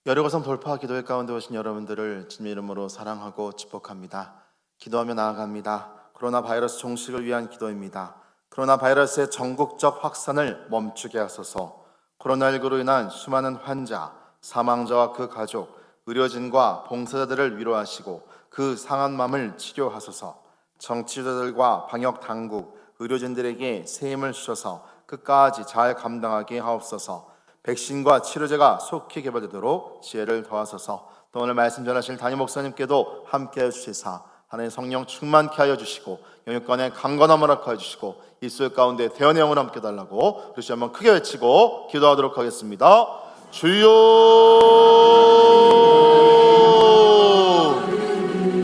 여리고성 돌파 기도회 가운데 오신 여러분들을 주님의 이름으로 사랑하고 축복합니다. 기도하며 나아갑니다. 코로나 바이러스 종식을 위한 기도입니다. 코로나 바이러스의 전국적 확산을 멈추게 하소서. 코로나19로 인한 수많은 환자, 사망자와 그 가족, 의료진과 봉사자들을 위로하시고 그 상한 마음을 치료하소서. 정치자들과 방역 당국, 의료진들에게 새 힘을 주셔서 끝까지 잘 감당하게 하옵소서. 백신과 치료제가 속히 개발되도록 지혜를 더하소서. 또 오늘 말씀 전하실 담임 목사님께도 함께하여 주시사 하나님의 성령 충만케 하여 주시고 영육간에 강건함을 허락하여 주시고 이수의 가운데 대언의 영을 함께 달라고 그리스도 한번 크게 외치고 기도하도록 하겠습니다. 주여,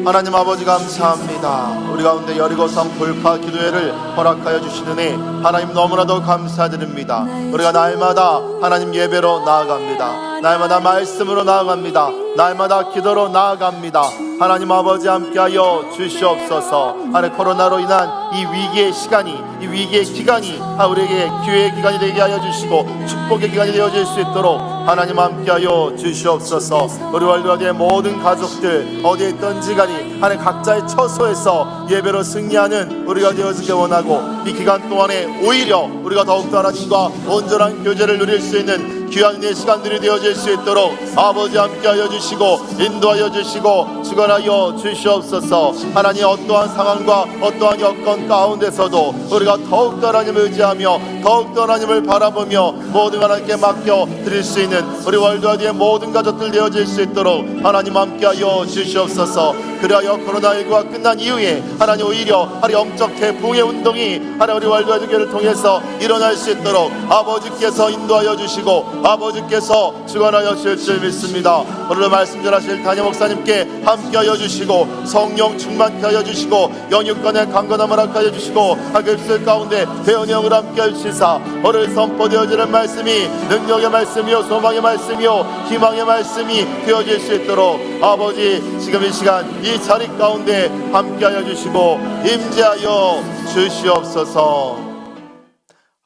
하나님 아버지 감사합니다. 우리 가운데 여리고성 돌파 기도회를 허락하여 주시느니 하나님 너무나도 감사드립니다. 우리가 날마다 하나님 예배로 나아갑니다. 날마다 말씀으로 나아갑니다. 날마다 기도로 나아갑니다. 하나님 아버지 함께하여 주시옵소서. 하나님 코로나로 인한 이 위기의 시간이, 이 위기의 기간이 우리에게 기회의 기간이 되게 하여 주시고 축복의 기간이 되어질 수 있도록 하나님 함께하여 주시옵소서. 우리 월드와드의 모든 가족들 어디에 있든지 간에 하나님 각자의 처소에서 예배로 승리하는 우리가 되어지길 원하고 이 기간 동안에 오히려 우리가 더욱더 하나님과 온전한 교제를 누릴 수 있는 귀한 내 시간들이 되어질 수 있도록 아버지 함께하여 주시고 인도하여 주시고 주관하여 주시옵소서. 하나님 어떠한 상황과 어떠한 여건 가운데서도 우리가 더욱더 하나님을 의지하며 더욱더 하나님을 바라보며 모든 하나님께 맡겨 드릴 수 있는 우리 월드와드의 모든 가족들 되어질 수 있도록 하나님 함께하여 주시옵소서. 그리하여 코로나19가 끝난 이후에 하나님 오히려 영적 태풍의 운동이 하나님 우리 월드와드 교회를 통해서 일어날 수 있도록 아버지께서 인도하여 주시고 아버지께서 주관하여 주실 줄 믿습니다. 오늘도 말씀 전하실 담임 목사님께 함께하여 주시고 성령 충만케 하여 주시고 영육간의 강건함을 허락하여 주시고 하급실 가운데 대언의 영을 함께하여 주시사 오늘 선포되어지는 말씀이 능력의 말씀이요 소망의 말씀이요 희망의 말씀이 되어질 수 있도록 아버지 지금 이 시간 이 자리 가운데 함께하여 주시고 임재하여 주시옵소서.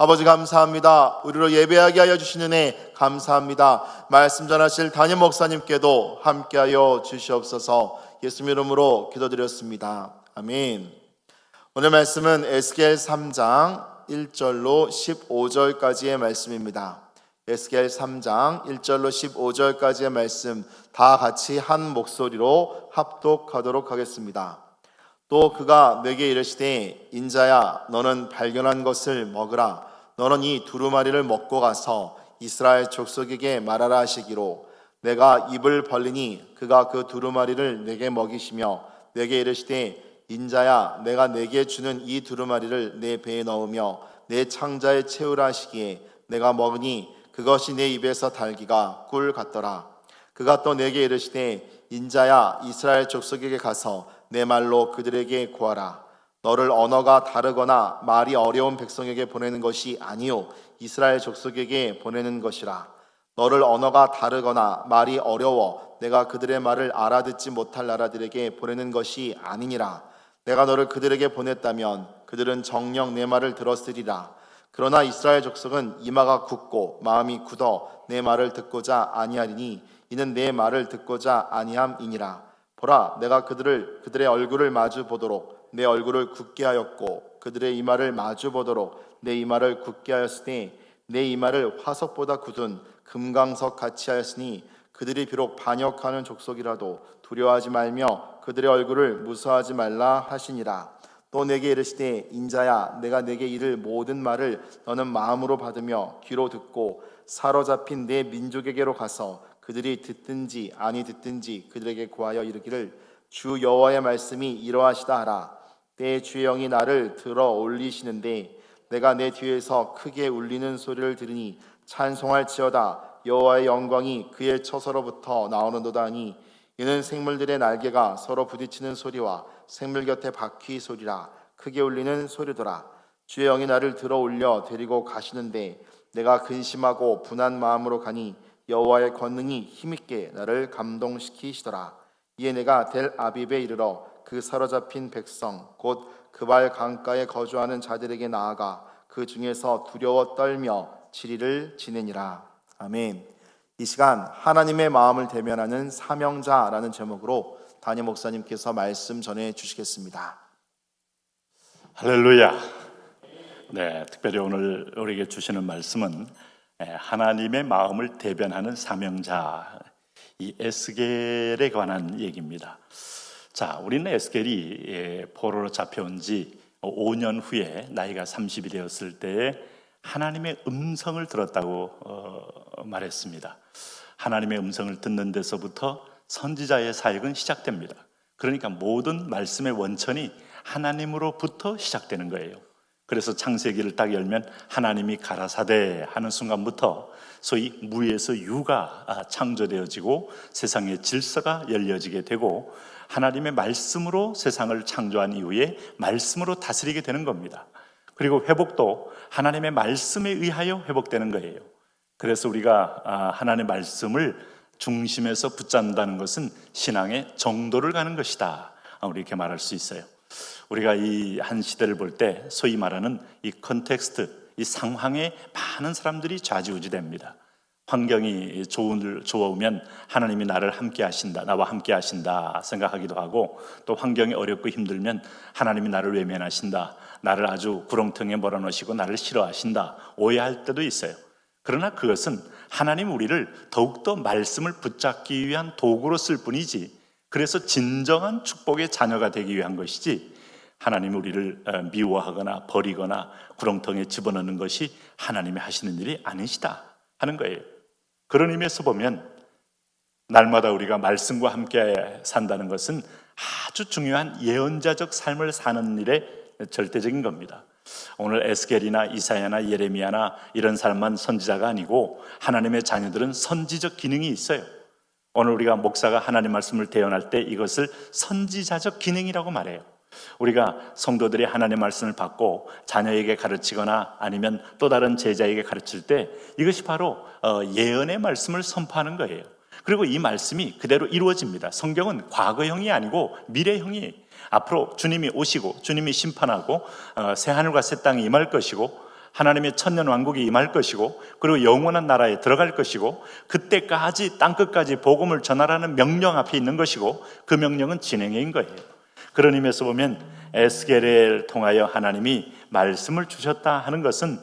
아버지 감사합니다. 우리로 예배하게 하여 주시는 애 감사합니다. 말씀 전하실 담임 목사님께도 함께하여 주시옵소서. 예수님 이름으로 기도드렸습니다. 아멘. 오늘 말씀은 에스겔 3장 1절로 15절까지의 말씀입니다. 에스겔 3장 1절로 15절까지의 말씀 다 같이 한 목소리로 합독하도록 하겠습니다. 또 그가 내게 이르시되 인자야 너는 발견한 것을 먹으라. 너는 이 두루마리를 먹고 가서 이스라엘 족속에게 말하라 하시기로 내가 입을 벌리니 그가 그 두루마리를 내게 먹이시며 내게 이르시되 인자야 내가 내게 주는 이 두루마리를 내 배에 넣으며 내 창자에 채우라 하시기에 내가 먹으니 그것이 내 입에서 달기가 꿀 같더라. 그가 또 내게 이르시되 인자야 이스라엘 족속에게 가서 내 말로 그들에게 고하라. 너를 언어가 다르거나 말이 어려운 백성에게 보내는 것이 아니요 이스라엘 족속에게 보내는 것이라. 너를 언어가 다르거나 말이 어려워 내가 그들의 말을 알아듣지 못할 나라들에게 보내는 것이 아니니라. 내가 너를 그들에게 보냈다면 그들은 정녕 내 말을 들었으리라. 그러나 이스라엘 족속은 이마가 굳고 마음이 굳어 내 말을 듣고자 아니하리니 이는 내 말을 듣고자 아니함이니라. 보라 내가 그들의 얼굴을 마주 보도록 내 얼굴을 굳게 하였고 그들의 이마를 마주 보도록 내 이마를 굳게 하였으니 내 이마를 화석보다 굳은 금강석 같이 하였으니 그들이 비록 반역하는 족속이라도 두려워하지 말며 그들의 얼굴을 무서워하지 말라 하시니라. 또 내게 이르시되 인자야 내가 내게 이를 모든 말을 너는 마음으로 받으며 귀로 듣고 사로잡힌 내 민족에게로 가서 그들이 듣든지 아니 듣든지 그들에게 고하여 이르기를 주 여호와의 말씀이 이러하시다 하라. 때 주의 영이 나를 들어 올리시는데 내가 내 뒤에서 크게 울리는 소리를 들으니 찬송할지어다. 여호와의 영광이 그의 처소로부터 나오는도다 하니 이는 생물들의 날개가 서로 부딪히는 소리와 생물 곁에 바퀴 소리라. 크게 울리는 소리더라. 주의 영이 나를 들어 올려 데리고 가시는데 내가 근심하고 분한 마음으로 가니 여호와의 권능이 힘있게 나를 감동시키시더라. 이에 내가 델 아빕에 이르러 그 사로잡힌 백성 곧 그발 강가에 거주하는 자들에게 나아가 그 중에서 두려워 떨며 7일을 지내니라. 아멘. 이 시간 하나님의 마음을 대변하는 사명자라는 제목으로 담임 목사님께서 말씀 전해 주시겠습니다. 할렐루야. 네, 특별히 오늘 우리에게 주시는 말씀은 하나님의 마음을 대변하는 사명자, 이 에스겔에 관한 얘기입니다. 자, 우리는 에스겔이 포로로 잡혀온 지 5년 후에 나이가 30이 되었을 때에 하나님의 음성을 들었다고 말했습니다. 하나님의 음성을 듣는 데서부터 선지자의 사역은 시작됩니다. 그러니까 모든 말씀의 원천이 하나님으로부터 시작되는 거예요. 그래서 창세기를 딱 열면 하나님이 가라사대 하는 순간부터 소위 무에서 유가 창조되어지고 세상의 질서가 열려지게 되고 하나님의 말씀으로 세상을 창조한 이후에 말씀으로 다스리게 되는 겁니다. 그리고 회복도 하나님의 말씀에 의하여 회복되는 거예요. 그래서 우리가 하나님의 말씀을 중심에서 붙잡는다는 것은 신앙의 정도를 가는 것이다, 우리 이렇게 말할 수 있어요. 우리가 이 한 시대를 볼 때 소위 말하는 이 컨텍스트, 이 상황에 많은 사람들이 좌지우지됩니다. 환경이 좋으면 하나님이 나를 함께 하신다, 나와 함께 하신다 생각하기도 하고, 또 환경이 어렵고 힘들면 하나님이 나를 외면하신다, 나를 아주 구렁텅이에 몰아넣으시고 나를 싫어하신다 오해할 때도 있어요. 그러나 그것은 하나님 우리를 더욱더 말씀을 붙잡기 위한 도구로 쓸 뿐이지, 그래서 진정한 축복의 자녀가 되기 위한 것이지, 하나님 우리를 미워하거나 버리거나 구렁텅이에 집어넣는 것이 하나님이 하시는 일이 아니시다 하는 거예요. 그런 의미에서 보면 날마다 우리가 말씀과 함께 산다는 것은 아주 중요한 예언자적 삶을 사는 일에 절대적인 겁니다. 오늘 에스겔이나 이사야나 예레미야나 이런 사람만 선지자가 아니고 하나님의 자녀들은 선지적 기능이 있어요. 오늘 우리가 목사가 하나님 말씀을 대언할 때 이것을 선지자적 기능이라고 말해요. 우리가 성도들이 하나님 말씀을 받고 자녀에게 가르치거나 아니면 또 다른 제자에게 가르칠 때 이것이 바로 예언의 말씀을 선포하는 거예요. 그리고 이 말씀이 그대로 이루어집니다. 성경은 과거형이 아니고 미래형이에요. 앞으로 주님이 오시고 주님이 심판하고 새하늘과 새 땅이 임할 것이고 하나님의 천년왕국이 임할 것이고 그리고 영원한 나라에 들어갈 것이고 그때까지 땅끝까지 복음을 전하라는 명령 앞에 있는 것이고 그 명령은 진행인 거예요. 그런 의미에서 보면 에스겔을 통하여 하나님이 말씀을 주셨다 하는 것은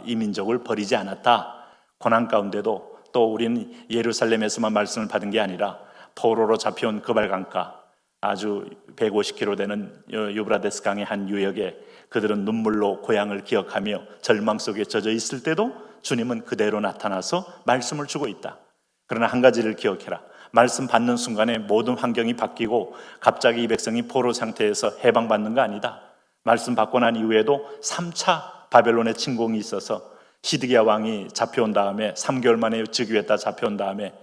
이 민족을 버리지 않았다. 고난 가운데도 또 우리는 예루살렘에서만 말씀을 받은 게 아니라 포로로 잡혀온 그발강가 아주 150km 되는 유브라데스 강의 한 유역에 그들은 눈물로 고향을 기억하며 절망 속에 젖어 있을 때도 주님은 그대로 나타나서 말씀을 주고 있다. 그러나 한 가지를 기억해라. 말씀 받는 순간에 모든 환경이 바뀌고 갑자기 이 백성이 포로 상태에서 해방받는 거 아니다. 말씀 받고 난 이후에도 3차 바벨론의 침공이 있어서 시드기야 왕이 잡혀온 다음에 3개월 만에 즉위했다 잡혀온 다음에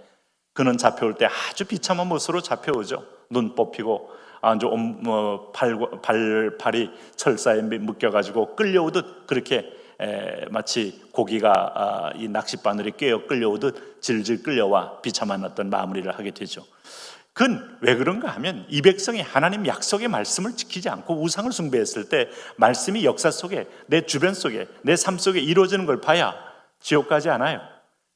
그는 잡혀올 때 아주 비참한 모습으로 잡혀오죠. 눈 뽑히고 아주 발이 철사에 묶여가지고 끌려오듯 그렇게 마치 고기가 이 낚싯바늘에 꿰어 끌려오듯 질질 끌려와 비참한 어떤 마무리를 하게 되죠. 그건 왜 그런가 하면 이 백성이 하나님 약속의 말씀을 지키지 않고 우상을 숭배했을 때 말씀이 역사 속에 내 주변 속에 내 삶 속에 이루어지는 걸 봐야 지옥 가지 않아요.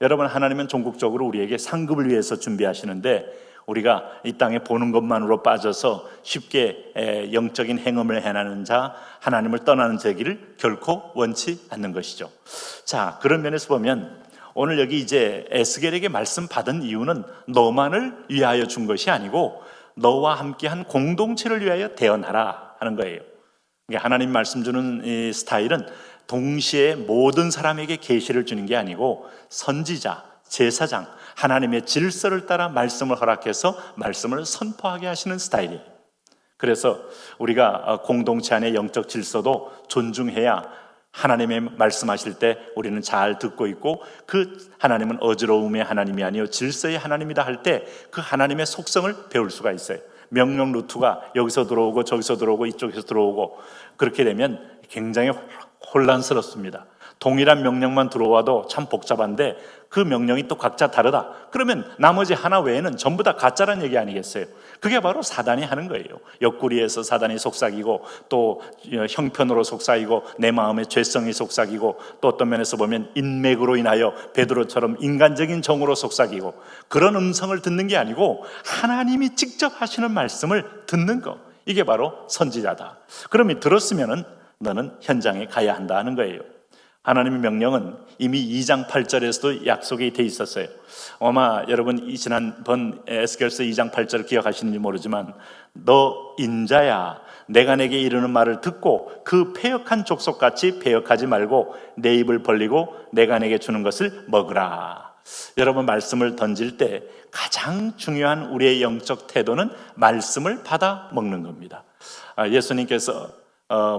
여러분, 하나님은 종국적으로 우리에게 상급을 위해서 준비하시는데 우리가 이 땅에 보는 것만으로 빠져서 쉽게 영적인 행음을 행하는 자, 하나님을 떠나는 제기를 결코 원치 않는 것이죠. 자, 그런 면에서 보면 오늘 여기 이제 에스겔에게 말씀 받은 이유는 너만을 위하여 준 것이 아니고 너와 함께한 공동체를 위하여 대언하라 하는 거예요. 하나님 말씀 주는 이 스타일은 동시에 모든 사람에게 계시를 주는 게 아니고 선지자, 제사장, 하나님의 질서를 따라 말씀을 허락해서 말씀을 선포하게 하시는 스타일이에요. 그래서 우리가 공동체 안의 영적 질서도 존중해야 하나님의 말씀하실 때 우리는 잘 듣고 있고 그 하나님은 어지러움의 하나님이 아니요 질서의 하나님이다 할 때 그 하나님의 속성을 배울 수가 있어요. 명령 루트가 여기서 들어오고 저기서 들어오고 이쪽에서 들어오고 그렇게 되면 굉장히 혼란스럽습니다. 동일한 명령만 들어와도 참 복잡한데 그 명령이 또 각자 다르다. 그러면 나머지 하나 외에는 전부 다 가짜란 얘기 아니겠어요? 그게 바로 사단이 하는 거예요. 옆구리에서 사단이 속삭이고 또 형편으로 속삭이고 내 마음의 죄성이 속삭이고 또 어떤 면에서 보면 인맥으로 인하여 베드로처럼 인간적인 정으로 속삭이고 그런 음성을 듣는 게 아니고 하나님이 직접 하시는 말씀을 듣는 거. 이게 바로 선지자다. 그러면 들었으면은 너는 현장에 가야 한다 하는 거예요. 하나님의 명령은 이미 2장 8절에서도 약속이 돼 있었어요. 아마 여러분 지난번 에스겔서 2장 8절을 기억하시는지 모르지만 너 인자야 내가 내게 이르는 말을 듣고 그 패역한 족속같이 패역하지 말고 내 입을 벌리고 내가 내게 주는 것을 먹으라. 여러분 말씀을 던질 때 가장 중요한 우리의 영적 태도는 말씀을 받아 먹는 겁니다. 예수님께서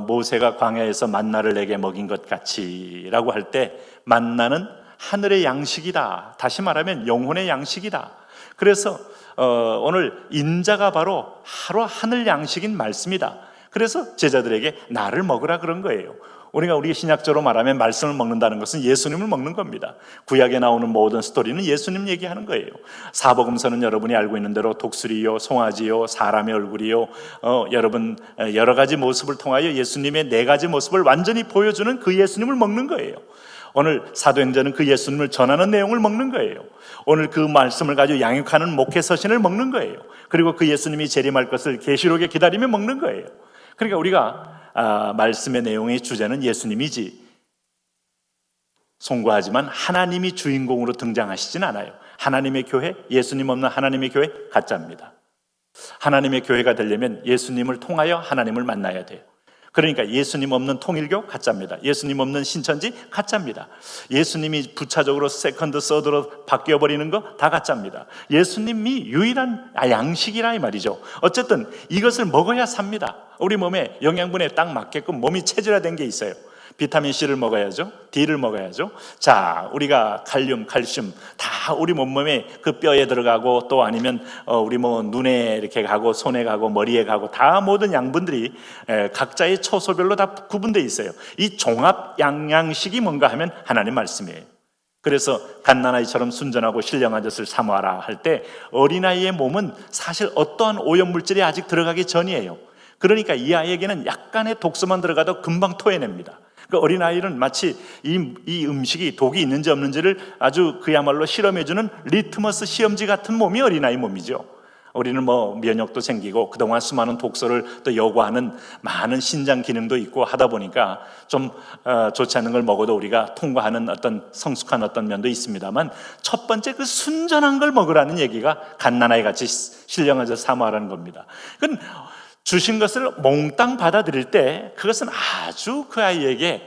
모세가 광야에서 만나를 내게 먹인 것 같이 라고 할 때 만나는 하늘의 양식이다. 다시 말하면 영혼의 양식이다. 그래서 오늘 인자가 바로 하루 하늘 양식인 말씀이다. 그래서 제자들에게 나를 먹으라 그런 거예요. 우리가 신약적으로 말하면 말씀을 먹는다는 것은 예수님을 먹는 겁니다. 구약에 나오는 모든 스토리는 예수님 얘기하는 거예요. 사복음서는 여러분이 알고 있는 대로 독수리요, 송아지요, 사람의 얼굴이요, 여러분 여러 가지 모습을 통하여 예수님의 네 가지 모습을 완전히 보여주는 그 예수님을 먹는 거예요. 오늘 사도행전은 그 예수님을 전하는 내용을 먹는 거예요. 오늘 그 말씀을 가지고 양육하는 목회 서신을 먹는 거예요. 그리고 그 예수님이 재림할 것을 계시록에 기다리며 먹는 거예요. 그러니까 우리가 말씀의 내용의 주제는 예수님이지 송구하지만 하나님이 주인공으로 등장하시진 않아요. 하나님의 교회, 예수님 없는 하나님의 교회 가짜입니다. 하나님의 교회가 되려면 예수님을 통하여 하나님을 만나야 돼요. 그러니까 예수님 없는 통일교 가짜입니다. 예수님 없는 신천지 가짜입니다. 예수님이 부차적으로 세컨드, 서드로 바뀌어버리는 거 다 가짜입니다. 예수님이 유일한 양식이라 이 말이죠. 어쨌든 이것을 먹어야 삽니다. 우리 몸에 영양분에 딱 맞게끔 몸이 체질화된 게 있어요. 비타민C를 먹어야죠. D를 먹어야죠. 자, 우리가 칼륨, 칼슘 다 우리 몸에 그 뼈에 들어가고 또 아니면 우리 눈에 이렇게 가고 손에 가고 머리에 가고 다 모든 양분들이 각자의 처소별로 다 구분되어 있어요. 이 종합 양양식이 뭔가 하면 하나님 말씀이에요. 그래서 갓난아이처럼 순전하고 신령한 젖을 사모하라 할 때 어린아이의 몸은 사실 어떠한 오염물질이 아직 들어가기 전이에요. 그러니까 이 아이에게는 약간의 독소만 들어가도 금방 토해냅니다. 그 어린아이는 마치 이 음식이 독이 있는지 없는지를 아주 그야말로 실험해주는 리트머스 시험지 같은 몸이 어린아이 몸이죠. 우리는 면역도 생기고 그동안 수많은 독소를 또 요구하는 많은 신장 기능도 있고 하다 보니까 좀 좋지 않은 걸 먹어도 우리가 통과하는 어떤 성숙한 어떤 면도 있습니다만 첫 번째 그 순전한 걸 먹으라는 얘기가 갓난아이 같이 신령하게 사모하라는 겁니다. 그건 주신 것을 몽땅 받아들일 때 그것은 아주 그 아이에게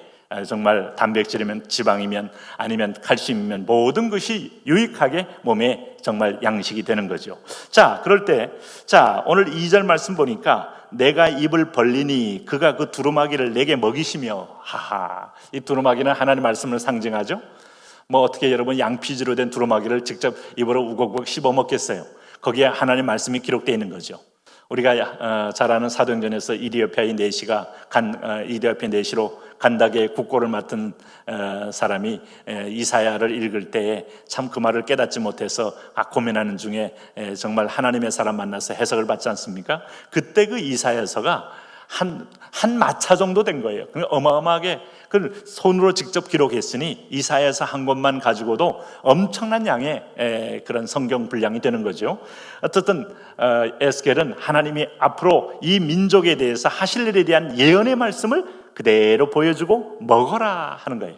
정말 단백질이면 지방이면 아니면 칼슘이면 모든 것이 유익하게 몸에 정말 양식이 되는 거죠. 자, 그럴 때 오늘 2절 말씀 보니까 내가 입을 벌리니 그가 그 두루마기를 내게 먹이시며 이 두루마기는 하나님 말씀을 상징하죠. 어떻게 여러분 양피지로 된 두루마기를 직접 입으로 우걱우걱 씹어 먹겠어요? 거기에 하나님 말씀이 기록되어 있는 거죠. 우리가 잘 아는 사도행전에서 이디오피아의 내시가 이디오피아 내시로 간다게 국고를 맡은 사람이 이사야를 읽을 때에 참 그 말을 깨닫지 못해서 고민하는 중에 정말 하나님의 사람 만나서 해석을 받지 않습니까? 그때 그 이사야서가 한 마차 정도 된 거예요. 어마어마하게 그 손으로 직접 기록했으니 이사야서 한 권만 가지고도 엄청난 양의 그런 성경 분량이 되는 거죠. 어쨌든 에스겔은 하나님이 앞으로 이 민족에 대해서 하실 일에 대한 예언의 말씀을 그대로 보여주고 먹어라 하는 거예요.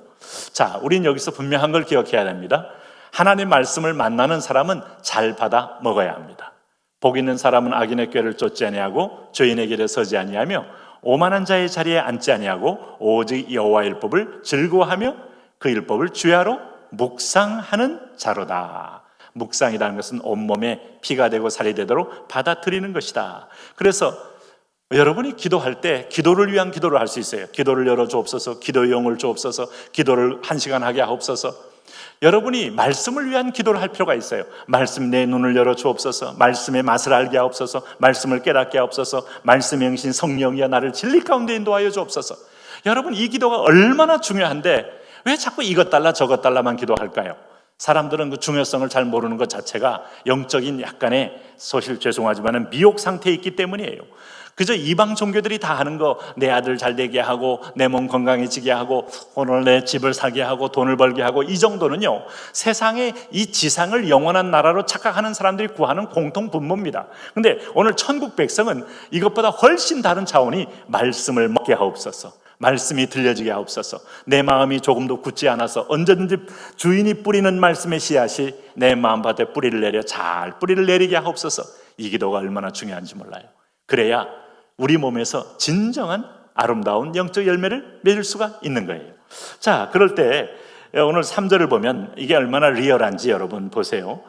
자, 우린 여기서 분명한 걸 기억해야 됩니다. 하나님 말씀을 만나는 사람은 잘 받아 먹어야 합니다. 복 있는 사람은 악인의 꾀를 쫓지 아니하고 죄인의 길에 서지 아니하며 오만한 자의 자리에 앉지 아니하고 오직 여호와의 율법을 즐거워하며 그 율법을 주야로 묵상하는 자로다. 묵상이라는 것은 온몸에 피가 되고 살이 되도록 받아들이는 것이다. 그래서 여러분이 기도할 때 기도를 위한 기도를 할 수 있어요. 기도를 열어주옵소서, 기도의 영을 주옵소서, 기도를 1시간 하게 하옵소서. 여러분이 말씀을 위한 기도를 할 필요가 있어요. 말씀 내 눈을 열어 주옵소서, 말씀의 맛을 알게 하옵소서, 말씀을 깨닫게 하옵소서, 말씀의 영신 성령이여 나를 진리 가운데 인도하여 주옵소서. 여러분 이 기도가 얼마나 중요한데 왜 자꾸 이것 달라 저것 달라만 기도할까요? 사람들은 그 중요성을 잘 모르는 것 자체가 영적인 약간의, 사실 죄송하지만 미혹 상태에 있기 때문이에요. 그저 이방 종교들이 다 하는 거, 내 아들 잘 되게 하고 내 몸 건강해지게 하고 오늘 내 집을 사게 하고 돈을 벌게 하고, 이 정도는요 세상의 이 지상을 영원한 나라로 착각하는 사람들이 구하는 공통 분모입니다. 근데 오늘 천국 백성은 이것보다 훨씬 다른 차원이 말씀을 먹게 하옵소서, 말씀이 들려지게 하옵소서, 내 마음이 조금도 굳지 않아서 언제든지 주인이 뿌리는 말씀의 씨앗이 내 마음밭에 뿌리를 내려 잘 뿌리를 내리게 하옵소서. 이 기도가 얼마나 중요한지 몰라요. 그래야 우리 몸에서 진정한 아름다운 영적 열매를 맺을 수가 있는 거예요. 자, 그럴 때 오늘 3절을 보면 이게 얼마나 리얼한지 여러분 보세요.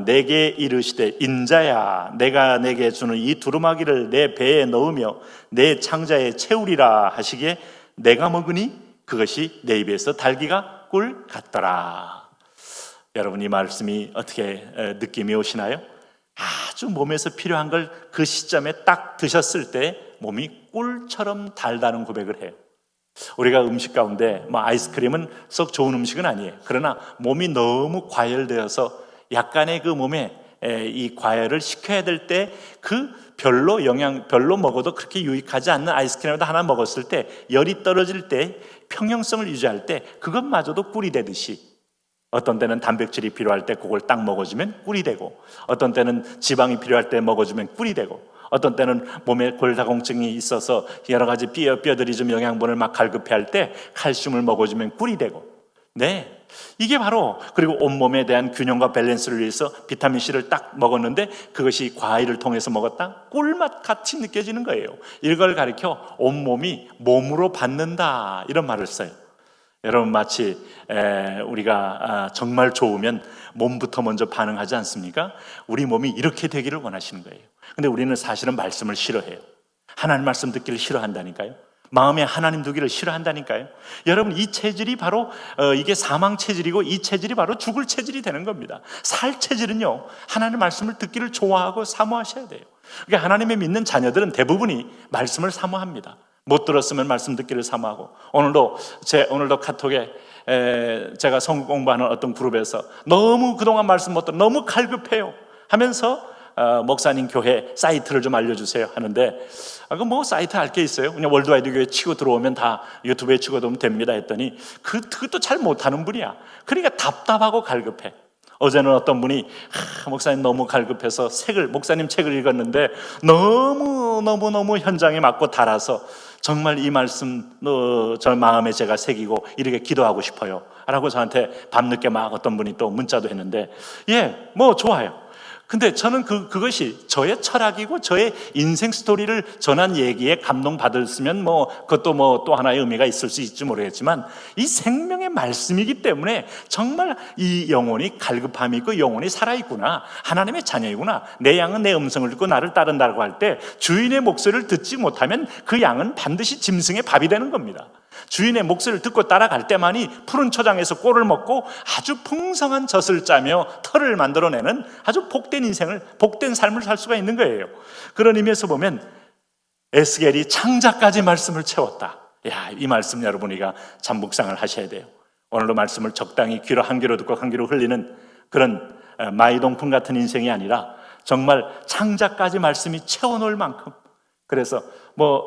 내게 이르시되 인자야 내가 내게 주는 이 두루마기를 내 배에 넣으며 내 창자에 채우리라 하시기에 내가 먹으니 그것이 내 입에서 달기가 꿀 같더라. 여러분, 이 말씀이 어떻게 느낌이 오시나요? 아주 몸에서 필요한 걸 그 시점에 딱 드셨을 때 몸이 꿀처럼 달다는 고백을 해요. 우리가 음식 가운데 아이스크림은 썩 좋은 음식은 아니에요. 그러나 몸이 너무 과열되어서 약간의 그 몸에 이 과열을 시켜야 될 때 그 별로 먹어도 그렇게 유익하지 않는 아이스크림을 하나 먹었을 때, 열이 떨어질 때, 평형성을 유지할 때 그것마저도 꿀이 되듯이, 어떤 때는 단백질이 필요할 때 그걸 딱 먹어주면 꿀이 되고, 어떤 때는 지방이 필요할 때 먹어주면 꿀이 되고, 어떤 때는 몸에 골다공증이 있어서 여러 가지 뼈들이 좀 영양분을 막 갈급해할 때 칼슘을 먹어주면 꿀이 되고, 네, 이게 바로, 그리고 온몸에 대한 균형과 밸런스를 위해서 비타민C를 딱 먹었는데 그것이 과일을 통해서 먹었다? 꿀맛 같이 느껴지는 거예요. 이걸 가리켜 온몸이 몸으로 받는다, 이런 말을 써요. 여러분, 마치 우리가 정말 좋으면 몸부터 먼저 반응하지 않습니까? 우리 몸이 이렇게 되기를 원하시는 거예요. 근데 우리는 사실은 말씀을 싫어해요. 하나님 말씀 듣기를 싫어한다니까요. 마음에 하나님 두기를 싫어한다니까요. 여러분, 이 체질이 바로 이게 사망 체질이고, 이 체질이 바로 죽을 체질이 되는 겁니다. 살 체질은요 하나님 말씀을 듣기를 좋아하고 사모하셔야 돼요. 그러니까 하나님의 믿는 자녀들은 대부분이 말씀을 사모합니다. 못 들었으면 말씀 듣기를 사모하고, 오늘도 카톡에 제가 성경 공부하는 어떤 그룹에서 너무 그동안 말씀 못 들어 너무 갈급해요 하면서 목사님 교회 사이트를 좀 알려주세요 하는데, 그 사이트 알 게 있어요? 그냥 월드와이드 교회 치고 들어오면 다 유튜브에 치고 들어오면 됩니다 했더니 그것도 잘 못하는 분이야. 그러니까 답답하고 갈급해. 어제는 어떤 분이 목사님 너무 갈급해서 목사님 책을 읽었는데 너무 현장에 맞고 달아서 정말 이 말씀 저 마음에 제가 새기고 이렇게 기도하고 싶어요 라고 저한테 밤늦게 막 어떤 분이 또 문자도 했는데, 좋아요. 근데 저는 그것이 저의 철학이고 저의 인생 스토리를 전한 얘기에 감동받았으면 그것도 또 하나의 의미가 있을 수 있을지 모르겠지만, 이 생명의 말씀이기 때문에 정말 이 영혼이 갈급함이 있고 영혼이 살아있구나, 하나님의 자녀이구나, 내 양은 내 음성을 듣고 나를 따른다고 할 때 주인의 목소리를 듣지 못하면 그 양은 반드시 짐승의 밥이 되는 겁니다. 주인의 목소리를 듣고 따라갈 때만이 푸른 초장에서 꼴을 먹고 아주 풍성한 젖을 짜며 털을 만들어내는 아주 복된 삶을 살 수가 있는 거예요. 그런 의미에서 보면 에스겔이 창자까지 말씀을 채웠다. 이 말씀 여러분이가 참 묵상을 하셔야 돼요. 오늘도 말씀을 적당히 한 귀로 듣고 한 귀로 흘리는 그런 마이동풍 같은 인생이 아니라 정말 창자까지 말씀이 채워놓을 만큼, 그래서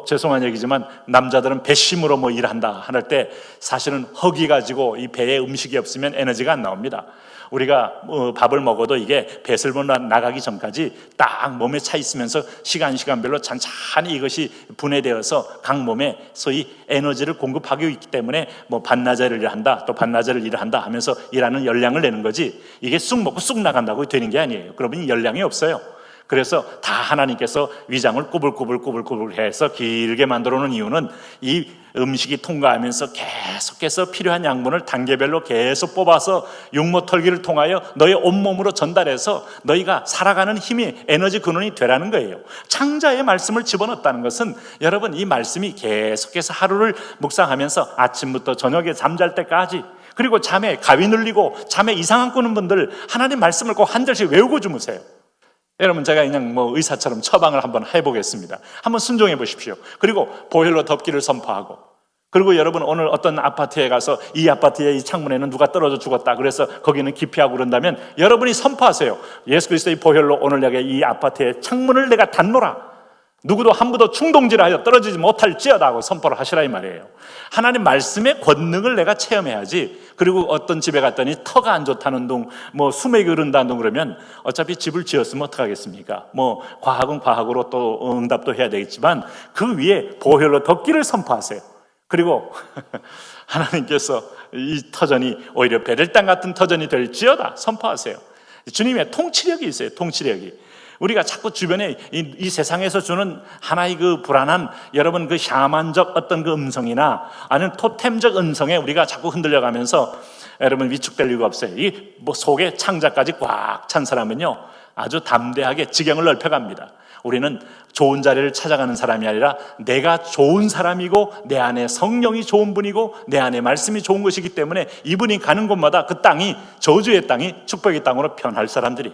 죄송한 얘기지만 남자들은 배심으로 일한다 할 때 사실은 허기 가지고 이 배에 음식이 없으면 에너지가 안 나옵니다. 우리가 밥을 먹어도 이게 배설물 나가기 전까지 딱 몸에 차 있으면서 시간별로 찬찬히 이것이 분해되어서 각 몸에 소위 에너지를 공급하기 있기 때문에 반나절을 일한다, 또 반나절을 일한다 하면서 일하는 열량을 내는 거지, 이게 쑥 먹고 쑥 나간다고 되는 게 아니에요. 그러면 열량이 없어요. 그래서 다 하나님께서 위장을 꾸불꾸불 해서 길게 만들어 놓은 이유는 이 음식이 통과하면서 계속해서 필요한 양분을 단계별로 계속 뽑아서 육모털기를 통하여 너의 온몸으로 전달해서 너희가 살아가는 힘이, 에너지 근원이 되라는 거예요. 창자의 말씀을 집어넣었다는 것은 여러분, 이 말씀이 계속해서 하루를 묵상하면서 아침부터 저녁에 잠잘 때까지, 그리고 잠에 가위 눌리고 잠에 이상한 꾸는 분들 하나님 말씀을 꼭 한 절씩 외우고 주무세요. 여러분, 제가 그냥 의사처럼 처방을 한번 해보겠습니다. 한번 순종해 보십시오. 그리고 보혈로 덮기를 선포하고, 그리고 여러분 오늘 어떤 아파트에 가서 이 아파트의 이 창문에는 누가 떨어져 죽었다, 그래서 거기는 기피하고 그런다면 여러분이 선포하세요. 예수 그리스도의 보혈로 오늘 내가 이 아파트의 창문을 내가 닫노라. 누구도 함부로 충동질하여 떨어지지 못할지어다 하고 선포를 하시라 이 말이에요. 하나님 말씀의 권능을 내가 체험해야지. 그리고 어떤 집에 갔더니 터가 안 좋다는 둥, 뭐 수맥이 흐른다는 둥 그러면 어차피 집을 지었으면 어떡하겠습니까? 뭐 과학은 과학으로 또 응답도 해야 되겠지만 그 위에 보혈로 덮기를 선포하세요. 그리고 하나님께서 이 터전이 오히려 베델 땅 같은 터전이 될지어다 선포하세요. 주님의 통치력이 있어요. 통치력이. 우리가 자꾸 주변에 이 세상에서 주는 하나의 그 불안한 여러분 그 샤만적 어떤 그 음성이나 아니면 토템적 음성에 우리가 자꾸 흔들려가면서 여러분 위축될 이유가 없어요. 이 뭐 속에 창자까지 꽉 찬 사람은요 아주 담대하게 지경을 넓혀갑니다. 우리는 좋은 자리를 찾아가는 사람이 아니라 내가 좋은 사람이고 내 안에 성령이 좋은 분이고 내 안에 말씀이 좋은 것이기 때문에 이분이 가는 곳마다 그 땅이 저주의 땅이 축복의 땅으로 변할 사람들이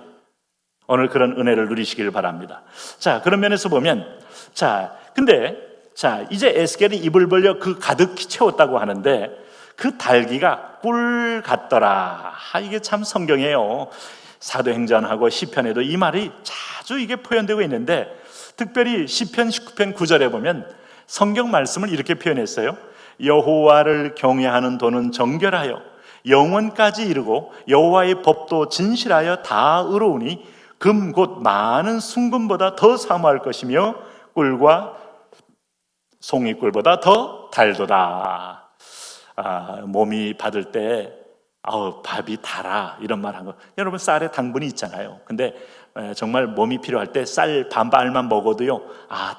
오늘 그런 은혜를 누리시길 바랍니다. 자, 그런 면에서 보면 근데 이제 에스겔이 입을 벌려 그 가득히 채웠다고 하는데 그 달기가 꿀 같더라. 이게 참 성경이에요. 사도행전하고 시편에도 이 말이 자주 이게 표현되고 있는데 특별히 시편 19편 9절에 보면 성경 말씀을 이렇게 표현했어요. 여호와를 경외하는 도는 정결하여 영원까지 이르고 여호와의 법도 진실하여 다 의로우니 금 곧 많은 순금보다 더 사모할 것이며 꿀과 송이꿀보다 더 달도다. 몸이 받을 때 밥이 달아 이런 말 한 거. 여러분 쌀에 당분이 있잖아요. 근데 정말 몸이 필요할 때 쌀 반알만 먹어도요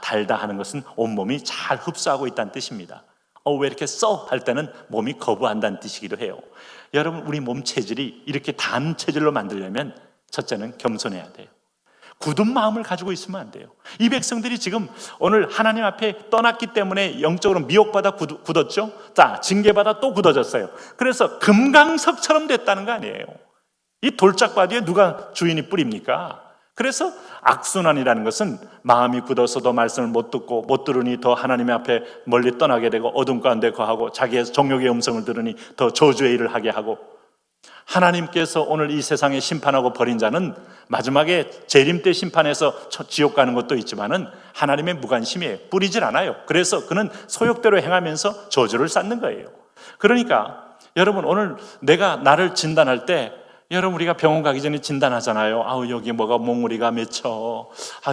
달다 하는 것은 온몸이 잘 흡수하고 있다는 뜻입니다. 왜 이렇게 써? 할 때는 몸이 거부한다는 뜻이기도 해요. 여러분 우리 몸 체질이 이렇게 단 체질로 만들려면 첫째는 겸손해야 돼요. 굳은 마음을 가지고 있으면 안 돼요. 이 백성들이 지금 오늘 하나님 앞에 떠났기 때문에 영적으로 미혹받아 굳었죠. 징계받아 또 굳어졌어요. 그래서 금강석처럼 됐다는 거 아니에요. 이 돌짝바디에 누가 주인이 뿌립니까? 그래서 악순환이라는 것은 마음이 굳어서도 말씀을 못 듣고 못 들으니 더 하나님 앞에 멀리 떠나게 되고 어둠 가운데 거하고 자기의 정욕의 음성을 들으니 더 저주의 일을 하게 하고 하나님께서 오늘 이 세상에 심판하고 버린 자는 마지막에 재림 때 심판해서 지옥 가는 것도 있지만은 하나님의 무관심이에요. 뿌리질 않아요. 그래서 그는 소욕대로 행하면서 저주를 쌓는 거예요. 그러니까 여러분 오늘 내가 나를 진단할 때 여러분 우리가 병원 가기 전에 진단하잖아요. 여기 뭐가 몽우리가 맺혀.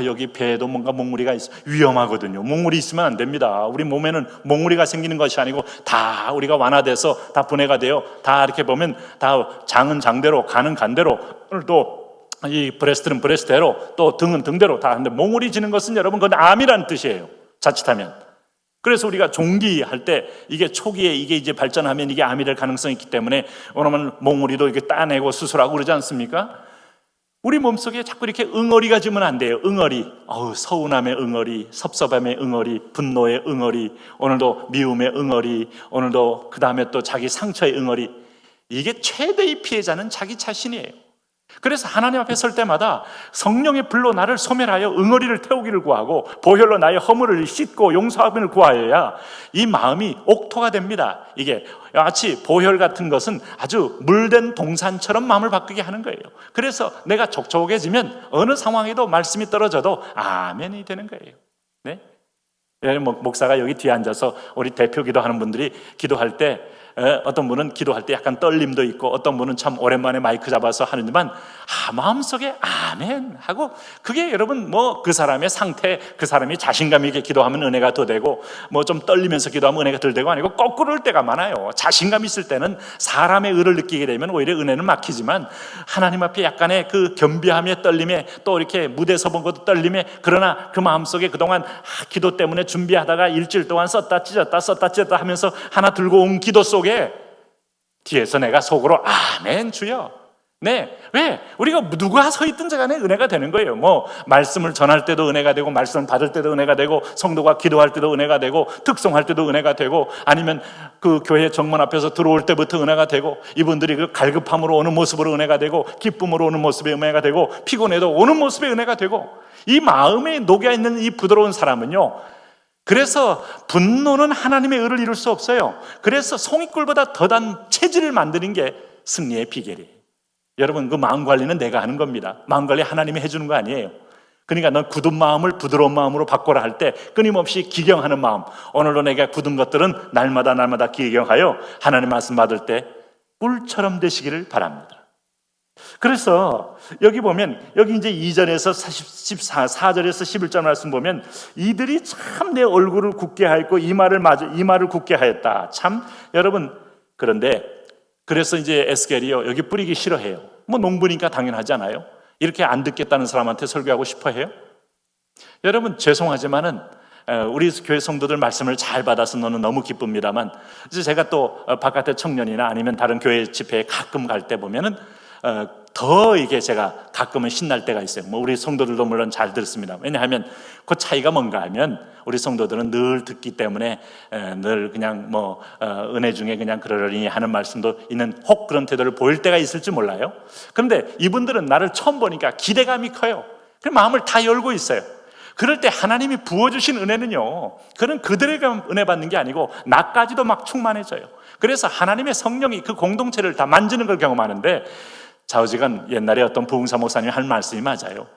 여기 배에도 뭔가 몽우리가 있어. 위험하거든요. 몽우리 있으면 안 됩니다. 우리 몸에는 몽우리가 생기는 것이 아니고 다 우리가 완화돼서 다 분해가 돼요. 다 이렇게 보면 다 장은 장대로 간은 간대로 오늘 또 이 브레스트는 브레스트대로 또 등은 등대로 다 하는데 몽우리 지는 것은 여러분 그건 암이라는 뜻이에요. 자칫하면. 그래서 우리가 종기할 때 이게 초기에 이게 이제 발전하면 이게 암이 될 가능성이 있기 때문에 오늘은 몽우리도 이렇게 따내고 수술하고 그러지 않습니까? 우리 몸속에 자꾸 이렇게 응어리가 지면 안 돼요. 응어리. 서운함의 응어리, 섭섭함의 응어리, 분노의 응어리, 오늘도 미움의 응어리, 오늘도 그 다음에 또 자기 상처의 응어리. 이게 최대의 피해자는 자기 자신이에요. 그래서 하나님 앞에 설 때마다 성령의 불로 나를 소멸하여 응어리를 태우기를 구하고 보혈로 나의 허물을 씻고 용서함을 구하여야 이 마음이 옥토가 됩니다. 이게 마치 보혈 같은 것은 아주 물된 동산처럼 마음을 바꾸게 하는 거예요. 그래서 내가 촉촉해지면 어느 상황에도 말씀이 떨어져도 아멘이 되는 거예요. 네? 목사가 여기 뒤에 앉아서 우리 대표 기도하는 분들이 기도할 때 어떤 분은 기도할 때 약간 떨림도 있고 어떤 분은 참 오랜만에 마이크 잡아서 하는지만 마음속에 아멘 하고 그게 여러분 그 사람의 상태 그 사람이 자신감 있게 기도하면 은혜가 더 되고 좀 떨리면서 기도하면 은혜가 덜 되고 아니고 거꾸로일 때가 많아요. 자신감 있을 때는 사람의 의를 느끼게 되면 오히려 은혜는 막히지만 하나님 앞에 약간의 그 겸비함의 떨림에 또 이렇게 무대 서본 것도 떨림에 그러나 그 마음속에 그동안 기도 때문에 준비하다가 일주일 동안 썼다 찢었다 하면서 하나 들고 온 기도 속에 뒤에서 내가 속으로 아멘 주여. 네, 왜? 우리가 누가 서 있든지 간에 은혜가 되는 거예요. 말씀을 전할 때도 은혜가 되고 말씀을 받을 때도 은혜가 되고 성도가 기도할 때도 은혜가 되고 특송할 때도 은혜가 되고 아니면 그 교회 정문 앞에서 들어올 때부터 은혜가 되고 이분들이 그 갈급함으로 오는 모습으로 은혜가 되고 기쁨으로 오는 모습에 은혜가 되고 피곤해도 오는 모습에 은혜가 되고 이 마음에 녹여있는 이 부드러운 사람은요 그래서 분노는 하나님의 의를 이룰 수 없어요. 그래서 송이꿀보다 더단 체질을 만드는 게 승리의 비결이에요. 여러분, 그 마음 관리는 내가 하는 겁니다. 마음 관리 하나님이 해주는 거 아니에요. 그러니까 넌 굳은 마음을 부드러운 마음으로 바꿔라 할 때 끊임없이 기경하는 마음, 오늘도 내가 굳은 것들은 날마다 기경하여 하나님 말씀 받을 때 꿀처럼 되시기를 바랍니다. 그래서 여기 보면, 여기 이제 2절에서 4절에서 11절 말씀 보면, 이들이 참 내 얼굴을 굳게 하였고 이마를 굳게 하였다. 참, 여러분, 그런데 그래서 이제 에스겔이요, 여기 뿌리기 싫어해요. 뭐 농부니까 당연하잖아요. 이렇게 안 듣겠다는 사람한테 설교하고 싶어 해요? 여러분, 죄송하지만은 우리 교회 성도들 말씀을 잘 받아서 너는 너무 기쁩니다만, 이제 제가 또 바깥에 청년이나 아니면 다른 교회 집회에 가끔 갈 때 보면은 더 이게 제가 가끔은 신날 때가 있어요. 뭐 우리 성도들도 물론 잘 듣습니다. 왜냐하면 그 차이가 뭔가 하면, 우리 성도들은 늘 듣기 때문에 늘 그냥 뭐 은혜 중에 그냥 그러려니 하는 말씀도 있는, 혹 그런 태도를 보일 때가 있을지 몰라요. 그런데 이분들은 나를 처음 보니까 기대감이 커요. 그 마음을 다 열고 있어요. 그럴 때 하나님이 부어주신 은혜는요, 그는 그들에게 은혜 받는 게 아니고 나까지도 막 충만해져요. 그래서 하나님의 성령이 그 공동체를 다 만지는 걸 경험하는데, 좌우지간 옛날에 어떤 부흥사 목사님이 한 말씀이 맞아요.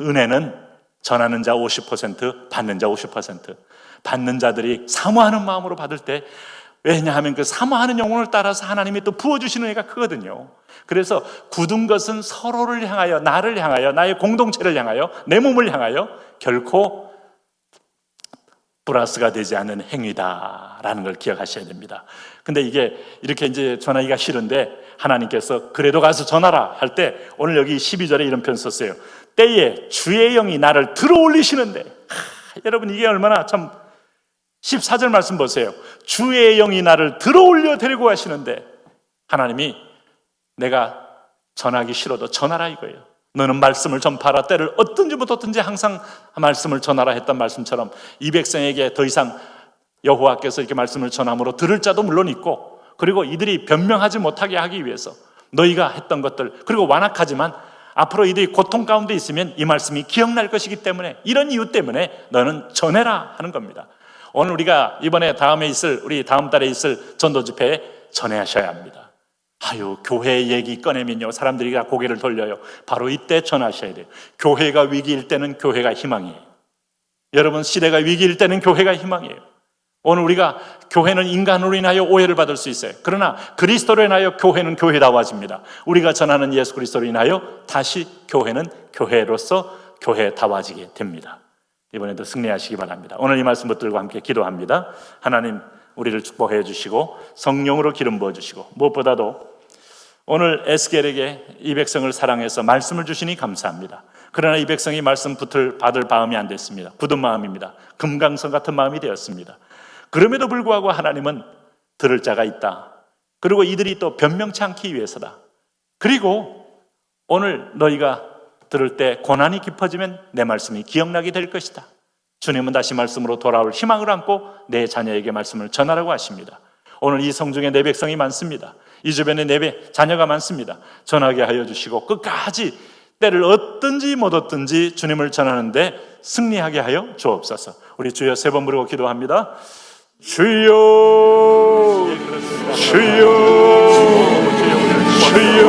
은혜는 전하는 자 50%, 받는 자 50%. 받는 자들이 사모하는 마음으로 받을 때, 왜냐하면 그 사모하는 영혼을 따라서 하나님이 또 부어주시는 은혜가 크거든요. 그래서 굳은 것은 서로를 향하여, 나를 향하여, 나의 공동체를 향하여, 내 몸을 향하여 결코 플러스가 되지 않는 행위다라는 걸 기억하셔야 됩니다. 근데 이게 이렇게 이제 전하기가 싫은데, 하나님께서 그래도 가서 전하라 할 때, 오늘 여기 12절에 이런 표현 썼어요. 때에 주의 영이 나를 들어올리시는데, 여러분, 이게 얼마나 참, 14절 말씀 보세요. 주의 영이 나를 들어올려 데리고 가시는데, 하나님이 내가 전하기 싫어도 전하라 이거예요. 너는 말씀을 전파하라. 때를 어떤지 항상 말씀을 전하라 했던 말씀처럼, 이 백성에게 더 이상 여호와께서 이렇게 말씀을 전함으로 들을 자도 물론 있고, 그리고 이들이 변명하지 못하게 하기 위해서 너희가 했던 것들, 그리고 완악하지만 앞으로 이들이 고통 가운데 있으면 이 말씀이 기억날 것이기 때문에, 이런 이유 때문에 너는 전해라 하는 겁니다. 오늘 우리가 이번에 우리 다음 달에 있을 전도 집회에 전해하셔야 합니다. 교회 얘기 꺼내면요, 사람들이 고개를 돌려요. 바로 이때 전하셔야 돼요. 교회가 위기일 때는 교회가 희망이에요. 여러분, 시대가 위기일 때는 교회가 희망이에요. 오늘 우리가, 교회는 인간으로 인하여 오해를 받을 수 있어요. 그러나 그리스도로 인하여 교회는 교회다워집니다. 우리가 전하는 예수 그리스도로 인하여 다시 교회는 교회로서 교회다워지게 됩니다. 이번에도 승리하시기 바랍니다. 오늘 이 말씀 붙들고 함께 기도합니다. 하나님, 우리를 축복해 주시고 성령으로 기름 부어 주시고, 무엇보다도 오늘 에스겔에게 이 백성을 사랑해서 말씀을 주시니 감사합니다. 그러나 이 백성이 말씀 받을 마음이 안 됐습니다. 굳은 마음입니다. 금강석 같은 마음이 되었습니다. 그럼에도 불구하고 하나님은 들을 자가 있다. 그리고 이들이 또 변명치 않기 위해서다. 그리고 오늘 너희가 들을 때 고난이 깊어지면 내 말씀이 기억나게 될 것이다. 주님은 다시 말씀으로 돌아올 희망을 안고 내 자녀에게 말씀을 전하라고 하십니다. 오늘 이 성중에 내 백성이 많습니다. 이 주변에 내 자녀가 많습니다. 전하게 하여 주시고 끝까지 때를 얻든지 못 얻든지 주님을 전하는데 승리하게 하여 주옵소서. 우리 주여 3번 부르고 기도합니다. 주여, 주여, 주여.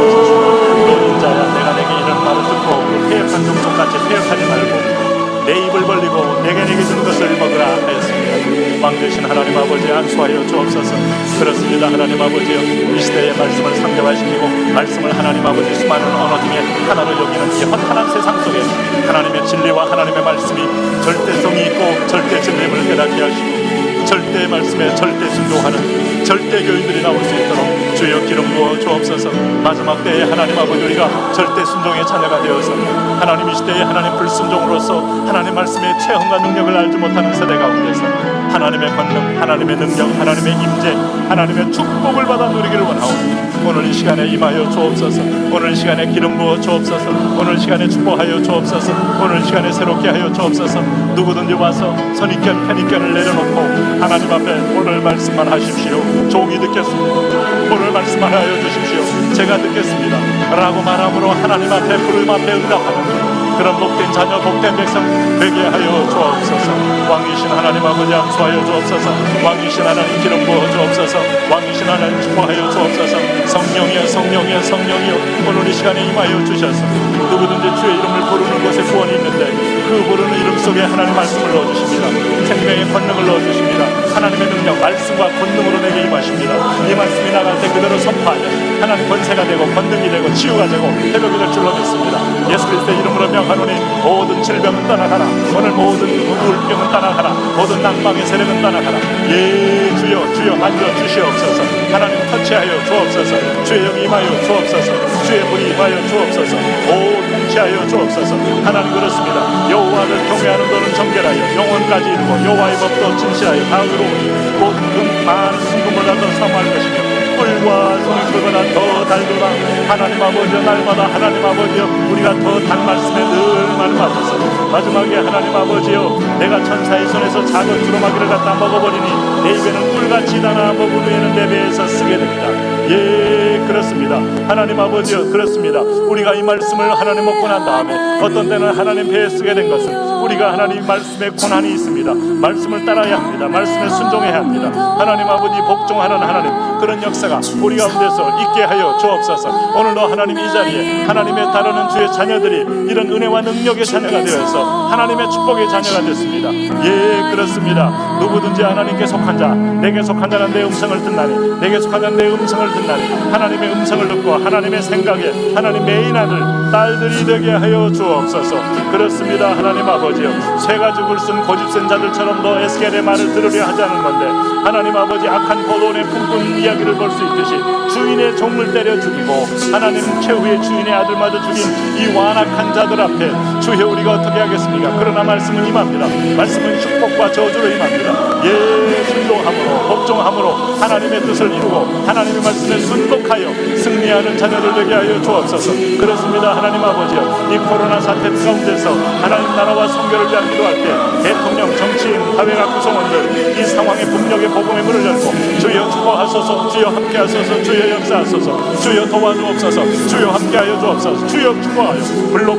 노인자야, 내가 내게 이런 말을 듣고 폐역한 종족같이 폐역하지 말고 내 입을 벌리고 내게 주는 것을 먹으라 하였습니다. 왕 되신 하나님 아버지, 안수하여 주옵소서. 그렇습니다. 하나님 아버지여, 이 시대의 말씀을 상대화시키고 말씀을 하나님 아버지 수많은 언어 중에 하나로 여기는 이 허탄한 세상 속에 하나님의 진리와 하나님의 말씀이 절대성이 있고 절대 진리를 깨닫게 하시고 절대 말씀에 절대 순종하는 절대 교인들이 나올 수 있도록 주여 기름 부어 주옵소서. 마지막 때에 하나님 아버지, 우리가 절대 순종의 자녀가 되어서 하나님 이 시대에 하나님 불순종으로서 하나님 말씀의 체험과 능력을 알지 못하는 세대 가운데서 하나님의 권능, 하나님의 능력, 하나님의 임재, 하나님의 축복을 받아 누리기를 원하오니 오늘 이 시간에 임하여 주옵소서. 오늘 이 시간에 기름 부어 주옵소서. 오늘 이 시간에 축복하여 주옵소서. 오늘 이 시간에 새롭게 하여 주옵소서. 누구든지 와서 선입견, 편입견을 내려놓고 하나님 앞에 오늘 말씀만 하십시오. 종이 듣겠습니다. 오늘 말씀만 하여 주십시오. 제가 듣겠습니다 라고 말함으로 하나님 앞에 부름 앞에 응답하는 그런 복된 자녀 복된 백성 되게 하여 주옵소서. 왕이신 하나님 아버지 안수하여 주옵소서. 왕이신 하나님 기름 부어 주옵소서. 왕이신 하나님 축복하여 주옵소서. 성령이여 성령이여 성령이여 오늘 이 시간에 임하여 주셔서 누구든지 주의 이름을 부르는 곳에 구원이 있는데 그 부르는 이름 속에 하나님 말씀을 넣어주십니다. 생명의 권능을 넣어주십니다. 하나님의 능력 말씀과 권능으로 내게 임하십니다. 이 말씀이 나갈 때 그대로 선포하면 하나님 권세가 되고 권능이 되고 치유가 되고 회복이 될 줄로 믿습니다. 예수 그리스도의 이름으로 명하노니 모든 질병은 떠나가라. 오늘 모든 우울병은 떠나가라. 모든 낭망의 세력은 떠나가라. 예 주여 주여 만져 주시옵소서. 하나님 터치하여 주옵소서. 주의 영이 임하여 주옵소서. 주의 불이 임하여 주옵소서. 오 통치하여 주옵소서. 하나님 그렇습니다. 여호와를 경외하는 너는 정결하여 영혼까지 이루고 여호와의 법도 진실하여 다 의로우니 곧 그 많은 순금보다 더 사모할 것이며 꿀과 송이보다 더 달도다. 하나님 아버지여 날마다 하나님 아버지여 우리가 더 단 말씀에 늘 말씀하소서. 마지막에 하나님 아버지여 내가 천사의 손에서 작은 두루마기를 갖다 먹어버리니 내 입에는 꿀같이 다나 먹은 후에는 내 배에서 쓰게 됩니다. 예 그렇습니다. 하나님 아버지여 그렇습니다. 우리가 이 말씀을 하나님 먹고 난 다음에 어떤 때는 하나님 배에 쓰게 된 것은 우리가 하나님 말씀에 고난이 있습니다. 말씀을 따라야 합니다. 말씀에 순종해야 합니다. 하나님 아버지 복종하는 하나님 그런 역사가 우리 가운데서 있게 하여 주옵소서. 오늘도 하나님 이 자리에 하나님의 따르는 주의 자녀들이 이런 은혜와 능력의 자녀가 되어서 하나님의 축복의 자녀가 됐습니다. 예 그렇습니다. 누구든지 하나님께 속한 자 내게 속한 자는 내 음성을 듣나니 내게 속한 자는 내 음성을 듣나니 하나님의 음성을 듣고 하나님의 생각에 하나님 메인 아들 딸들이 되게 하여 주옵소서. 그렇습니다. 하나님 아버지여 새 가죽을 쓴 고집센 자들처럼 너 에스겔의 말을 들으려 하지 않은 건데 하나님 아버지 악한 포도원의 꿈꾼 이야기를 볼 수 있듯이 주인의 종을 때려 죽이고 하나님 최후의 주인의 아들마저 죽인 이 완악한 자들 앞에 주여 우리가 어떻게 하겠습니까? 그러나 말씀은 임합니다. 말씀은 축복과 저주로 임합니다. 예 순종함으로 복종함으로 하나님의 뜻을 이루고 하나님의 말씀에 순복하여 승리하는 자녀들 되게 하여 주옵소서. 그렇습니다. 하나님 아버지여 이 코로나 사태 가운데서 하나님 나라와 성결을 위한 기도할 때 대통령 정치인 사회각 구성원들 이 상황의 폭력의 복음의 문을 열고 주여 축복하소서. 주여 함께하소서. 주여 역사하소서. 주여 도와주옵소서. 주여 함께하여 주옵소서. 주여 축복하여 불러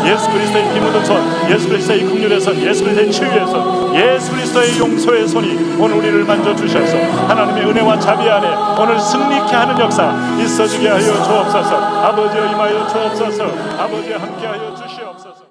예수 그리스도의 피 묻은 손 예수 그리스도의 긍휼의 손 예수 그리스도의 치유의 손 예수 그리스도의 용서의 손이 오늘 우리를 만져주셔서 하나님의 은혜와 자비 안에 오늘 승리케 하는 역사 있어지게 하여 주옵소서. 아버지여 임하여 주옵소서. 아버지여 함께하여 주시옵소서.